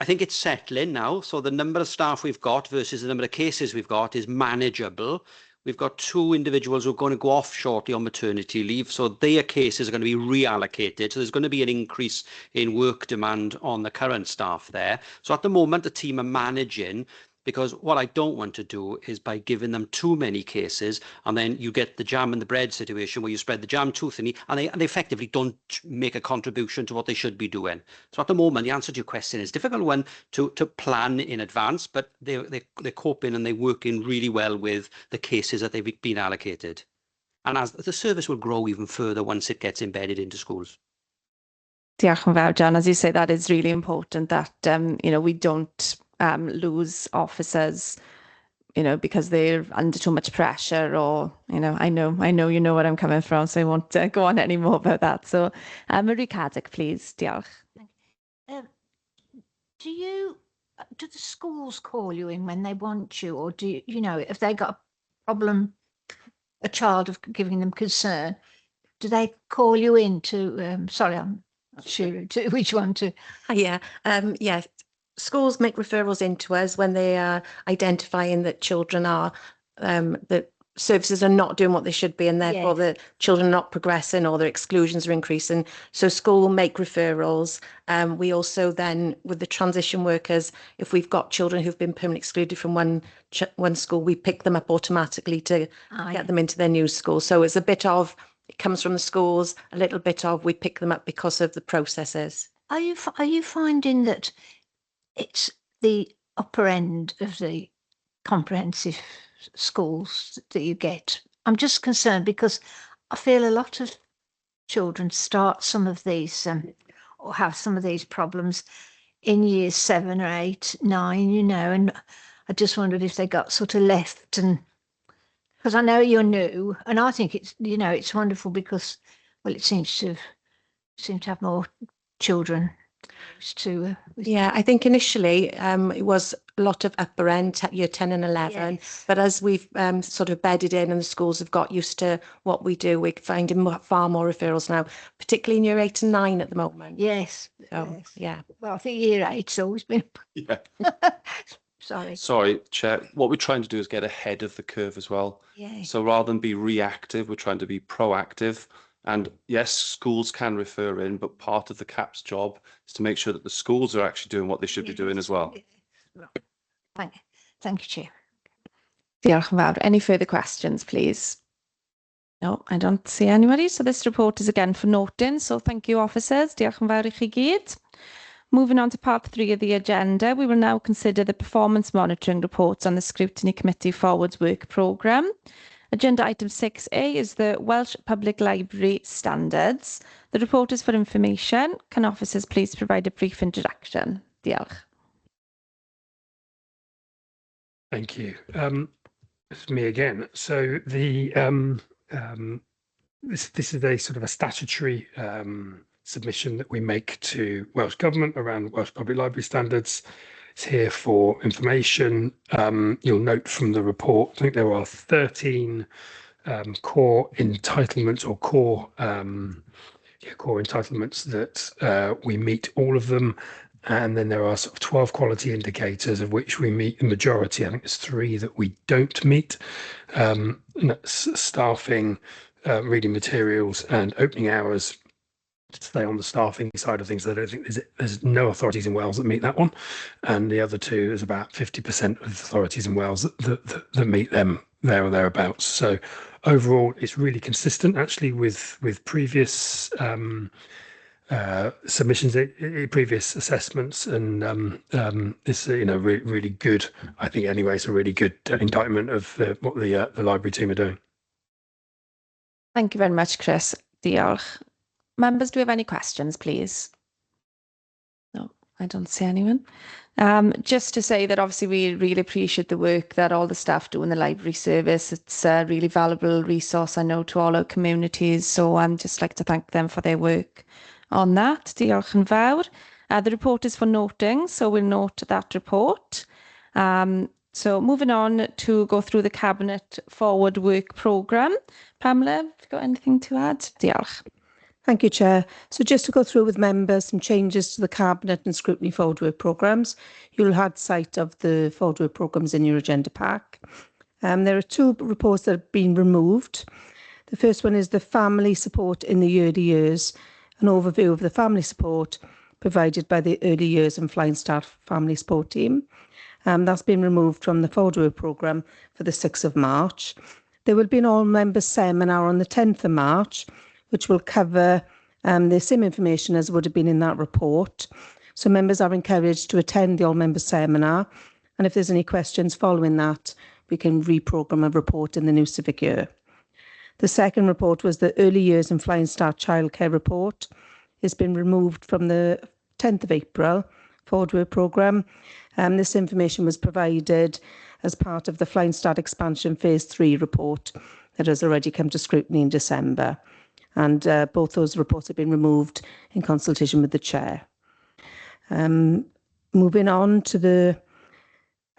think it's settling now. So the number of staff we've got versus the number of cases we've got is manageable. We've got 2 individuals who are going to go off shortly on maternity leave, so their cases are going to be reallocated. So there's going to be an increase in work demand on the current staff there. So at the moment, the team are managing, because what I don't want to do is by giving them too many cases, and then you get the jam and the bread situation where you spread the jam too thinly, and they effectively don't make a contribution to what they should be doing. So at the moment, the answer to your question is a difficult one to plan in advance, but they're coping and they're working really well with the cases that they've been allocated. And as the service will grow even further once it gets embedded into schools. Diolch yn fawr, John. As you say, that is really important that, we don't lose officers, because they're under too much pressure, or, I know you know where I'm coming from, so I won't go on any more about that. So, Marie Caddick, please. Diolch. Do the schools call you in when they want you, or do if they got a problem, a child of giving them concern, do they call you in to, sorry, I'm not sure to which one to. Yeah. Schools make referrals into us when they are identifying that children are, that services are not doing what they should be, and therefore the children are not progressing or their exclusions are increasing. So school will make referrals. We also then, with the transition workers, if we've got children who've been permanently excluded from one school, we pick them up automatically to get them into their new school. So it's a bit of, it comes from the schools, a little bit of, we pick them up because of the processes. Are you finding that it's the upper end of the comprehensive schools that you get? I'm just concerned because I feel a lot of children start some of these or have some of these problems in years 7 or 8, 9, and I just wondered if they got sort of left, and because I know you're new, and I think it's it's wonderful because, well, it seems to have more children to I think initially it was a lot of upper end, year 10 and 11, but as we've sort of bedded in and the schools have got used to what we do, we're finding far more referrals now, particularly in year 8 and 9 at the moment. Well, I think year 8's always been Sorry, Chair. What we're trying to do is get ahead of the curve as well. So rather than be reactive, we're trying to be proactive. And yes, schools can refer in, but part of the CAP's job is to make sure that the schools are actually doing what they should be doing as well. Thank you, Chair. Diolch yn fawr. Any further questions, please? No, I don't see anybody. So this report is again for noting. So thank you, officers. Diolch yn fawr I chi gyd. Moving on to part 3 of the agenda, we will now consider the performance monitoring reports on the Scrutiny Committee Forwards Work Programme. Agenda item 6A is the Welsh Public Library Standards. The report is for information. Can officers please provide a brief introduction? Diolch. Thank you. It's me again. So the this is a sort of a statutory submission that we make to Welsh Government around Welsh Public Library Standards. It's here for information. You'll note from the report, I think there are 13 core entitlements or core entitlements that we meet all of them. And then there are sort of 12 quality indicators of which we meet the majority. I think there's 3 that we don't meet. Staffing, reading materials and opening hours. To stay on the staffing side of things, I don't think there's no authorities in Wales that meet that one, and the other 2 is about 50% of authorities in Wales that meet them there or thereabouts. So overall, it's really consistent actually with previous submissions, previous assessments, and it's really good. I think anyway, it's a really good indictment of what the library team are doing. Thank you very much, Chris. Diolch. Members, do we have any questions, please? No, I don't see anyone. Just to say that obviously we really appreciate the work that all the staff do in the library service. It's a really valuable resource, I know, to all our communities. So I'd just like to thank them for their work on that. Diolch yn fawr. The report is for noting, so we'll note that report. So moving on to go through the Cabinet Forward Work Programme. Pamela, have you got anything to add? Diolch. Thank you, Chair. So just to go through with members some changes to the Cabinet and Scrutiny Forward Work Programmes. You'll have sight of the Forward Work Programmes in your agenda pack. There are 2 reports that have been removed. The first one is the family support in the early years, an overview of the family support provided by the Early Years and Flying Start Family Support Team. That's been removed from the Forward Work Programme for the 6th of March. There will be an all-members seminar on the 10th of March, which will cover the same information as would have been in that report. So members are encouraged to attend the all-members seminar, and if there's any questions following that, we can reprogram a report in the new civic year. The second report was the Early Years and Flying Start Childcare Report. It's been removed from the 10th of April Forward Work Programme. This information was provided as part of the Flying Start Expansion Phase 3 report that has already come to scrutiny in December. And both those reports have been removed in consultation with the Chair. Moving on to the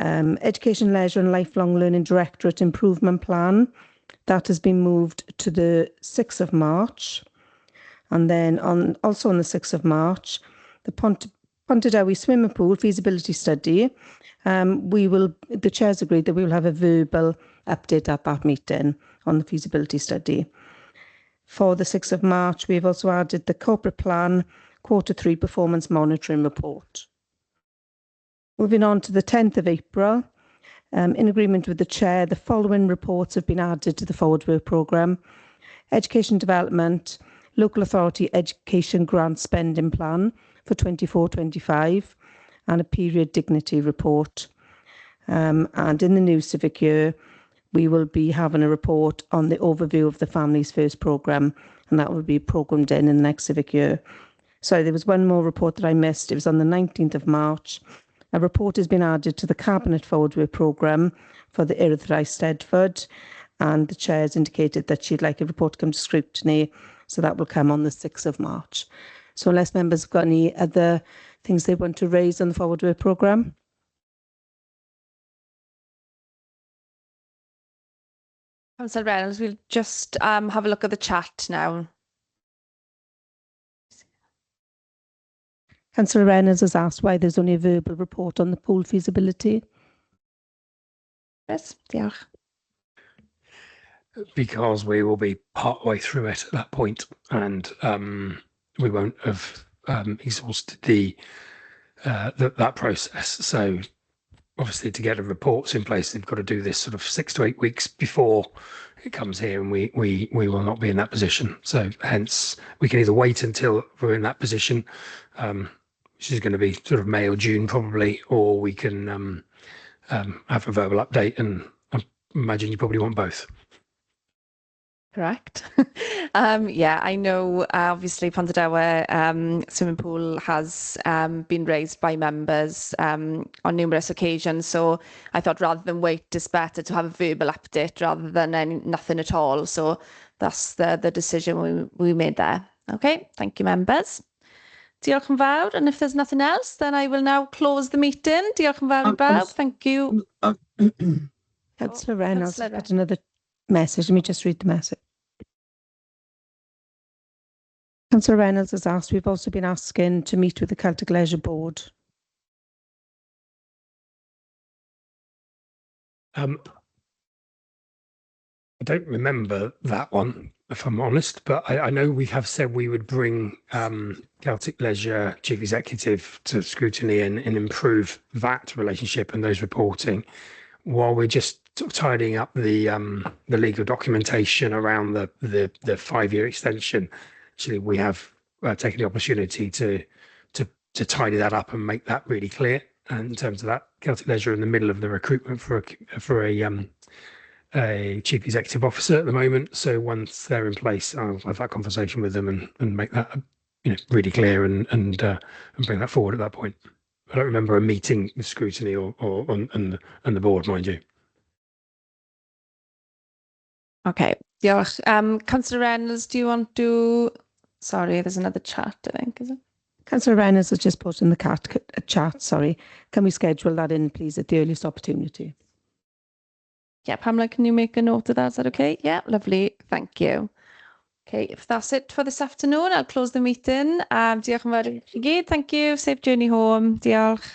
Education, Leisure and Lifelong Learning Directorate Improvement Plan. That has been moved to the 6th of March. And then also on the 6th of March, the Pontardawe Swimming Pool Feasibility Study. The Chair's agreed that we will have a verbal update at that meeting on the feasibility study. For the 6th of March, we've also added the Corporate Plan Q3 Performance Monitoring Report. Moving on to the 10th of April, in agreement with the Chair, the following reports have been added to the Forward Work Programme. Education Development, Local Authority Education Grant Spending Plan for 24-25 and a Period Dignity Report. And in the new civic year, we will be having a report on the overview of the Families First programme, and that will be programmed in the next civic year. Sorry, there was one more report that I missed. It was on the 19th of March. A report has been added to the Cabinet Forward Work Programme for the Erith Eisteddfod, and the Chair has indicated that she'd like a report to come to scrutiny, so that will come on the 6th of March. So unless members have got any other things they want to raise on the Forward Work Programme. Councillor Reynolds, we'll just have a look at the chat now. Councillor Reynolds has asked why there's only a verbal report on the pool feasibility. Yes, diolch. Because we will be part way through it at that point, and we won't have exhausted that process. So obviously, to get the reports in place, they've got to do this sort of 6 to 8 weeks before it comes here, and we will not be in that position. So hence, we can either wait until we're in that position, which is going to be sort of May or June probably, or we can have a verbal update, and I imagine you probably want both. Correct. Yeah, I know obviously Pontardawe swimming pool has been raised by members on numerous occasions, so I thought rather than wait, it's better to have a verbal update rather than nothing at all. So that's the decision we made there. Okay, thank you, members. Diolch yn fawr, and if there's nothing else, then I will now close the meeting. Diolch yn fawr i bawb. Thank you. Councillor Reynolds has got another message. Let me just read the message. Councillor Reynolds has asked, we've also been asking to meet with the Celtic Leisure Board. I don't remember that one, if I'm honest, but I know we have said we would bring Celtic Leisure Chief Executive to scrutiny and improve that relationship and those reporting, while we're just sort of tidying up the legal documentation around the 5-year extension. Actually, we have taken the opportunity to tidy that up and make that really clear. And in terms of that, Celtic Leisure are in the middle of the recruitment for a chief executive officer at the moment. So once they're in place, I'll have that conversation with them and make that really clear and bring that forward at that point. I don't remember a meeting with scrutiny or the board, mind you. Okay, diolch. Councillor Reynolds, do you want to? Sorry, there's another chat, I think, is it? Councillor Reynolds has just put in the chat, sorry. Can we schedule that in, please, at the earliest opportunity? Yeah, Pamela, can you make a note of that? Is that okay? Yeah, lovely. Thank you. Okay, if that's it for this afternoon, I'll close the meeting. Diolch yn fawr i chi gyd. Thank you. Safe journey home. Diolch.